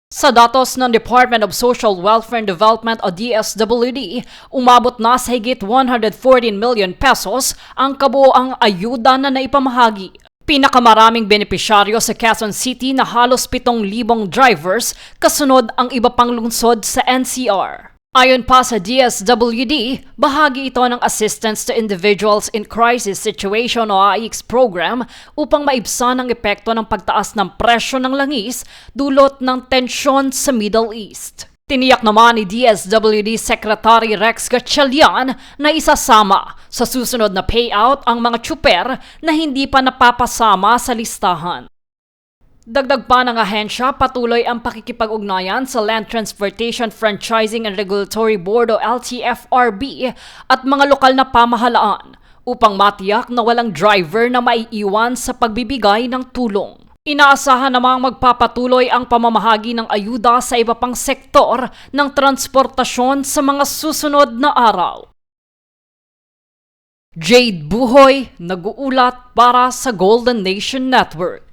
Sa datos ng Department of Social Welfare and Development o DSWD, umabot na sa higit 114 million pesos ang kabuoang ayuda na naipamahagi. Pinakamaraming benepisyaryo sa Quezon City na halos 7,000 drivers, kasunod ang iba pang lungsod sa NCR. Ayon pa sa DSWD, bahagi ito ng Assistance to Individuals in Crisis Situation o AICS program upang maibsan ang epekto ng pagtaas ng presyo ng langis dulot ng tensyon sa Middle East. Tiniyak naman ni DSWD Secretary Rex Gatchalian na isasama sa susunod na payout ang mga tsuper na hindi pa napapasama sa listahan. Dagdag pa ng ahensya, patuloy ang pakikipag-ugnayan sa Land Transportation Franchising and Regulatory Board o LTFRB at mga lokal na pamahalaan upang matiyak na walang driver na maiiwan sa pagbibigay ng tulong. Inaasahan namang magpapatuloy ang pamamahagi ng ayuda sa iba pang sektor ng transportasyon sa mga susunod na araw. Jade Buhoy, nag-uulat para sa Golden Nation Network.